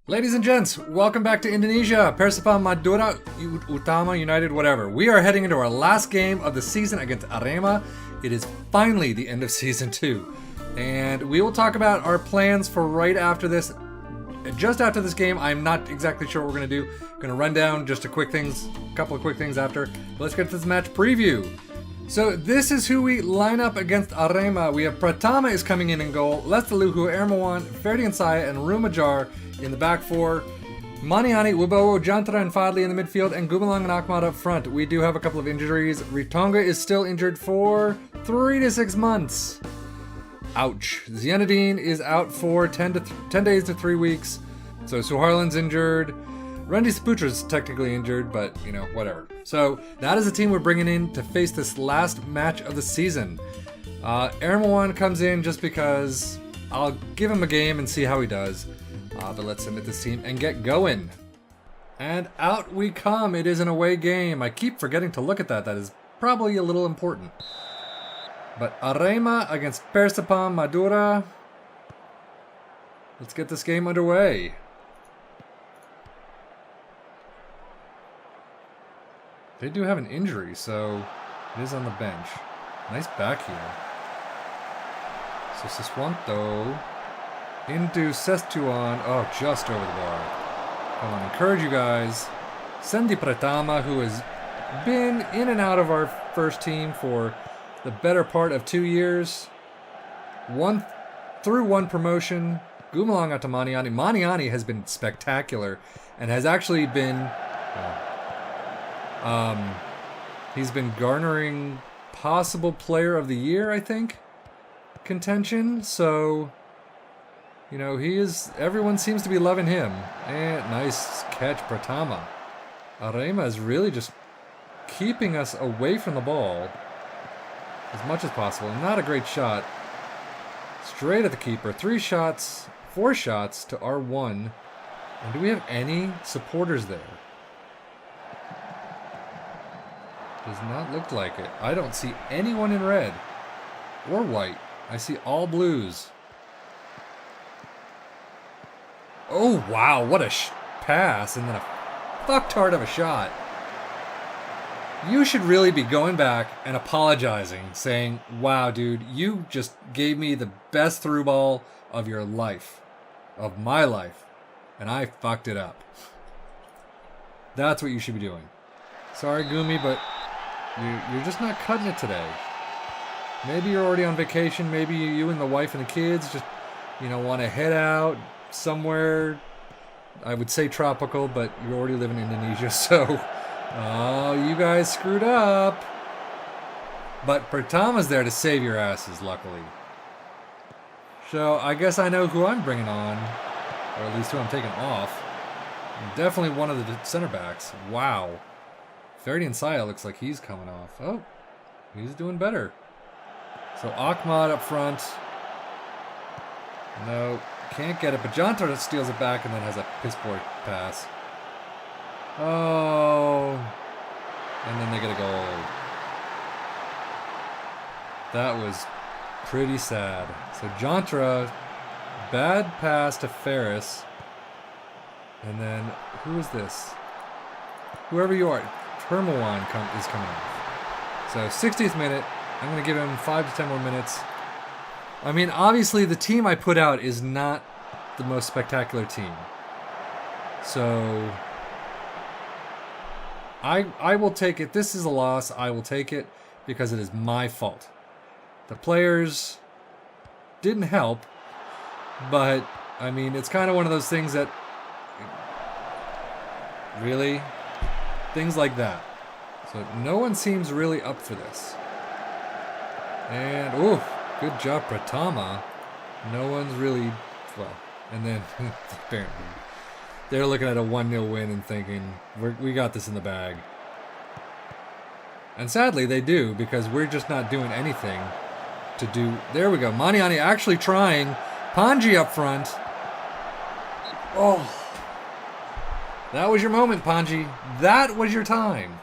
Ladies and gents, welcome back to Indonesia. Persipam Madura Utama United, whatever. We are heading into our last game of the season against Arema. It is finally the end of Season 2. And we will talk about our plans for right after this. Just after this game, I'm not exactly sure what we're going to do. I'm going to run down just a couple of quick things after. But let's get to this match preview. So this is who we line up against Arema. We have Pratama is coming in goal, Lestaluhu, Ermawan, Ferdian Saya, and Rumajar in the back four. Maniani, Wibowo, Jantra, and Fadli in the midfield, and Gumalang and Ahmad up front. We do have a couple of injuries. Ritonga is still injured for 3 to 6 months. Ouch. Zianadine is out for 10 days to 3 weeks. So Suharlan's injured. Randy Saputra's technically injured, but, you know, whatever. So that is the team we're bringing in to face this last match of the season. Ermawan comes in just because I'll give him a game and see how he does. But let's submit this team and get going. And out we come. It is an away game. I keep forgetting to look at that. That is probably a little important. But Arema against Persipam Madura. Let's get this game underway. They do have an injury, so it is on the bench. Nice back here. So Siswanto into Sestuan. Oh, just over the bar. I want to encourage you guys. Sendi Pratama, who has been in and out of our first team for the better part of 2 years. Through one promotion. Gumalang to Maniani. Maniani has been spectacular and has actually been... he's been garnering possible player of the year, I think, contention. So, you know, everyone seems to be loving him. And nice catch, Pratama. Arema is really just keeping us away from the ball as much as possible. Not a great shot. Straight at the keeper. 4 shots to R1. And do we have any supporters there? Does not look like it. I don't see anyone in red or white. I see all blues. Oh, wow. What a pass and then a fucktard of a shot. You should really be going back and apologizing, saying, wow, dude, you just gave me the best through ball of your life, of my life, and I fucked it up. That's what you should be doing. Sorry, Gumi, but you're just not cutting it today. Maybe you're already on vacation. Maybe you and the wife and the kids just, want to head out somewhere. I would say tropical, but you already live in Indonesia, so... Oh, you guys screwed up. But Pratama's there to save your asses, luckily. So I guess I know who I'm bringing on. Or at least who I'm taking off. Definitely one of the center backs. Wow. Ferdian Saya looks like he's coming off. Oh, he's doing better. So Ahmad up front. No, can't get it. But Jantar steals it back and then has a piss poor pass. Oh. And then they get a goal. That was pretty sad. So Jantra, bad pass to Ferris. And then, who is this? Whoever you are. Hermawan is coming off. So 60th minute, I'm going to give him 5 to 10 more minutes. I mean, obviously the team I put out is not the most spectacular team. So I will take it. This is a loss. I will take it because it is my fault. The players didn't help, but I mean, it's kind of one of those things that really... Things like that. So no one seems really up for this. And, ooh, good job, Pratama. No one's really, well, and then, apparently, they're looking at a 1-0 win and thinking, we got this in the bag. And sadly, they do, because we're just not doing anything to do. There we go. Maniani actually trying. Panji up front. Oh. That was your moment, Panji. That was your time.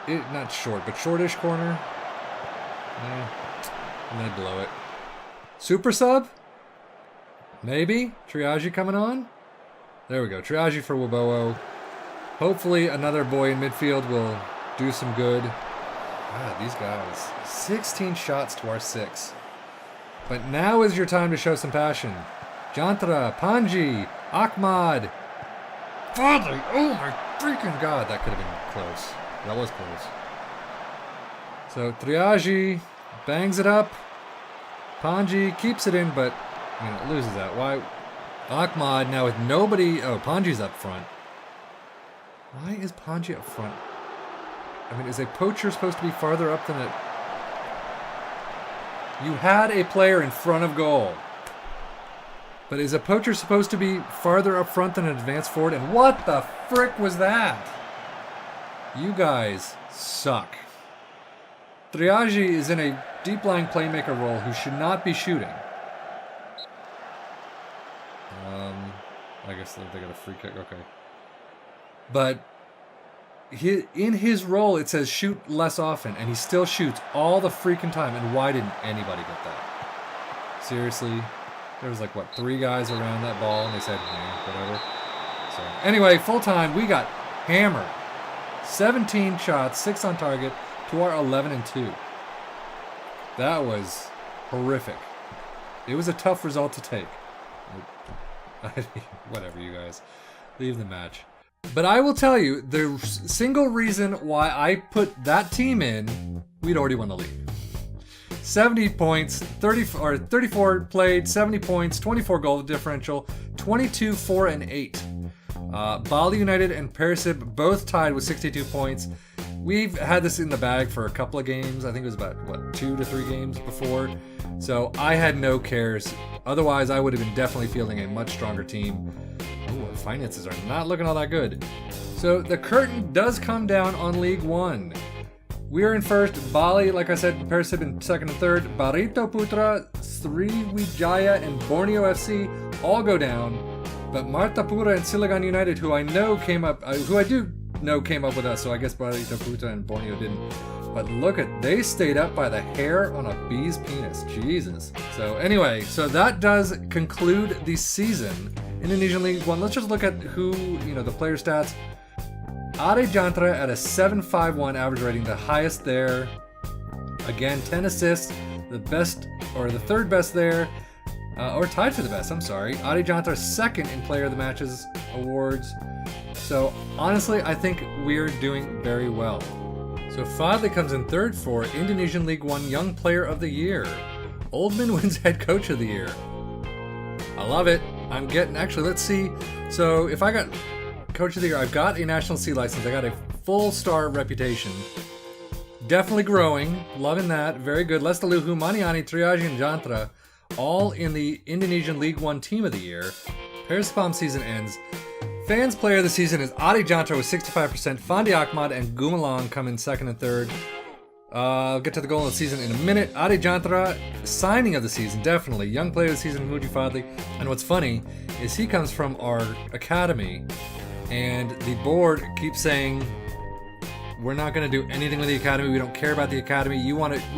Not short, but shortish corner. And they blow it. Super sub? Maybe? Triage coming on? There we go. Triage for Wabowo. Hopefully another boy in midfield will do some good. God, these guys. 16 shots to our 6. But now is your time to show some passion. Jantra, Panji, Ahmad. Father, oh my freaking God. That could have been close. That was close. So Triage bangs it up. Panji keeps it in, but it loses that. Why? Ahmad now with nobody. Oh, Panji's up front. Why is Panji up front? I mean, is a poacher supposed to be farther up than it? You had a player in front of goal. But is a poacher supposed to be farther up front than an advanced forward? And what the frick was that? You guys suck. Triage is in a deep-lying playmaker role who should not be shooting. I guess they got a free kick. Okay. But in his role, it says shoot less often, and he still shoots all the freaking time. And why didn't anybody get that? Seriously? There was like, what, 3 guys around that ball, and they said, whatever. So, anyway, full time, we got hammered. 17 shots, 6 on target, to our 11 and 2. That was horrific. It was a tough result to take. Whatever, you guys. Leave the match. But I will tell you, the single reason why I put that team in, we'd already won the league. 70 points, 34 played, 70 points, 24 goal differential, 22, 4, and 8. Bali United and Persib both tied with 62 points. We've had this in the bag for a couple of games. I think it was about, 2 to 3 games before. So I had no cares. Otherwise, I would have been definitely fielding a much stronger team. Ooh, our finances are not looking all that good. So the curtain does come down on League 1. We're in first. Bali, like I said, Persib in second and third. Barito Putra, Sriwijaya, and Borneo FC all go down. But Martapura and Silagan United, who I know came up, who I do know came up with us, so I guess Barito Putra and Borneo didn't. But look at, they stayed up by the hair on a bee's penis. Jesus. So anyway, so that does conclude the season. Indonesian League 1. Let's just look at who, the player stats. Ade Jantra at a 7.51 average rating, the highest there. Again, 10 assists, the best, or the third best there. Or tied for the best, I'm sorry. Ade Jantra second in Player of the Matches awards. So honestly, I think we're doing very well. So Fadli comes in third for Indonesian League 1 Young Player of the Year. Oldman wins Head Coach of the Year. I love it. Actually, let's see. So if I got Coach of the Year, I've got a National C license. I got a full star reputation. Definitely growing. Loving that. Very good. Lestaluhu, Maniani, Triage, and Jantra, all in the Indonesian League 1 Team of the Year. Persipam season ends. Fans Player of the Season is Ade Jantra with 65%. Fandi Ahmad and Gumalang come in second and third. I'll get to the goal of the season in a minute. Ade Jantra, signing of the season, definitely. Young Player of the Season, Muji Fadli. And what's funny is he comes from our academy, and the board keeps saying, we're not going to do anything with the academy. We don't care about the academy. We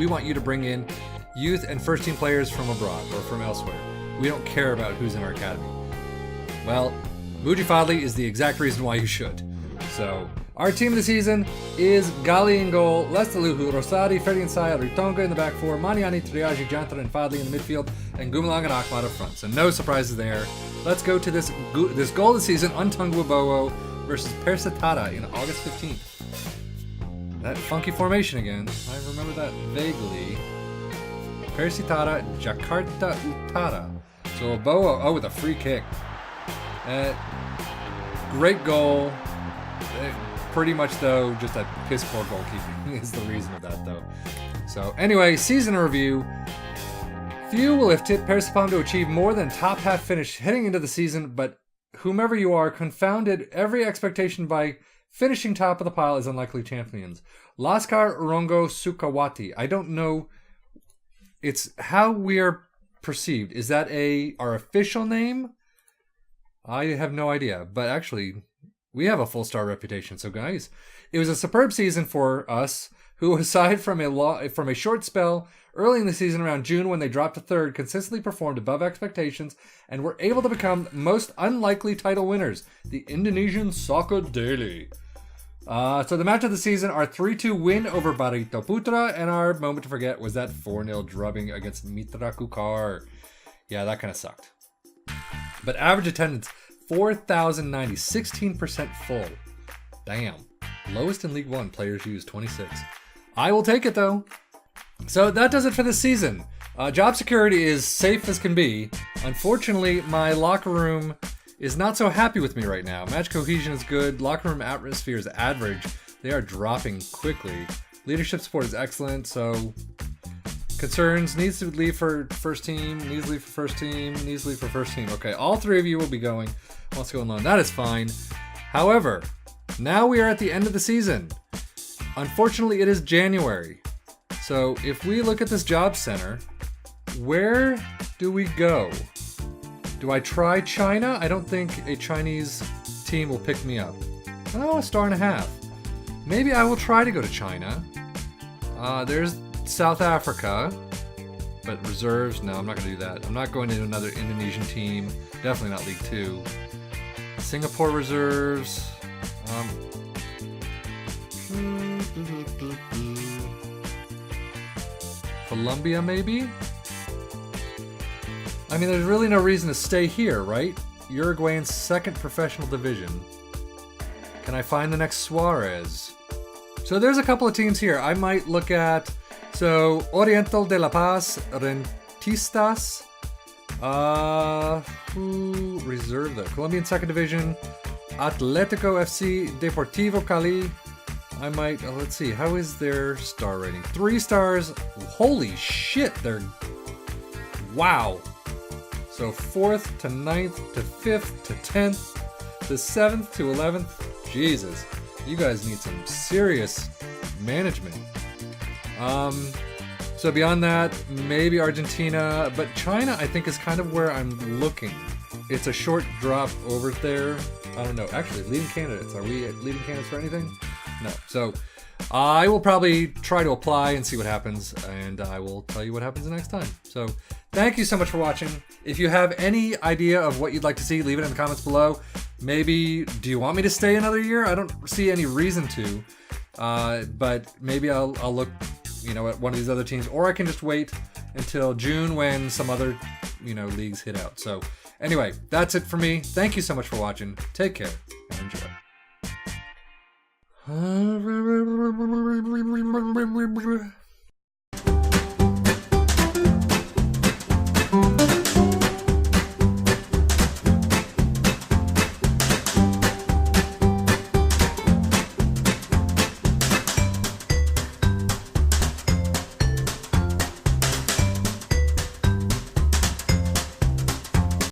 want you to bring in youth and first team players from abroad or from elsewhere. We don't care about who's in our academy. Well, Muji Fadli is the exact reason why you should. So, our team of the season is Gali in goal, Lestaluhu, Rosadi, Ferdi Saya, Ritonga in the back four, Maniani, Triage, Jantra, and Fadli in the midfield, and Gumalang and Ahmad up front. So no surprises there. Let's go to this goal of the season, Untungwa Bowo versus Persitata in August 15th. That funky formation again. I remember that vaguely. Persitata, Jakarta Utara. So Bowo, with a free kick. Great goal. Pretty much, though, just a piss poor goalkeeping is the reason of that, though. So, anyway, season review. Few will have tipped Persipam to achieve more than top half finish heading into the season, but whomever you are, confounded every expectation by finishing top of the pile as unlikely champions. Laskar Rongo Sukawati. I don't know. It's how we are perceived. Is that our official name? I have no idea, but actually, we have a full star reputation. So guys, it was a superb season for us, who, aside from a short spell early in the season around June when they dropped to third, consistently performed above expectations and were able to become most unlikely title winners, the Indonesian Soccer Daily. So the match of the season, our 3-2 win over Barito Putra, and our moment to forget was that 4-0 drubbing against Mitra Kukar. Yeah, that kind of sucked. But average attendance, 4,090, 16% full. Damn. Lowest in League One, players used 26. I will take it though. So that does it for this season. Job security is safe as can be. Unfortunately, my locker room is not so happy with me right now. Match cohesion is good. Locker room atmosphere is average. They are dropping quickly. Leadership support is excellent. So concerns, needs to leave for first team, needs to leave for first team, needs to leave for first team. Okay, all three of you will be going. Wants to go alone. That is fine. However, now we are at the end of the season. Unfortunately, it is January. So if we look at this job center, where do we go? Do I try China? I don't think a Chinese team will pick me up. Oh, 1.5 stars. Maybe I will try to go to China. There's South Africa, but reserves? No, I'm not going to do that. I'm not going to another Indonesian team. Definitely not League 2. Singapore reserves. Colombia, maybe? I mean, there's really no reason to stay here, right? Uruguayan's second professional division. Can I find the next Suarez? So there's a couple of teams here. I might look at... So, Oriental de La Paz, Rentistas. Who reserved the Colombian second division? Atletico FC, Deportivo Cali. I might... let's see. How is their star rating? 3 stars. Holy shit, they're... Wow. So 4th to 9th to 5th to 10th to 7th to 11th. Jesus, you guys need some serious management. So beyond that, maybe Argentina, but China I think is kind of where I'm looking. It's a short drop over there. I don't know. Actually, leading candidates. Are we leading candidates for anything? No. So I will probably try to apply and see what happens, and I will tell you what happens the next time. So thank you so much for watching. If you have any idea of what you'd like to see, leave it in the comments below. Maybe, do you want me to stay another year? I don't see any reason to, but maybe I'll look, at one of these other teams, or I can just wait until June when some other, leagues hit out. So anyway, that's it for me. Thank you so much for watching. Take care and enjoy.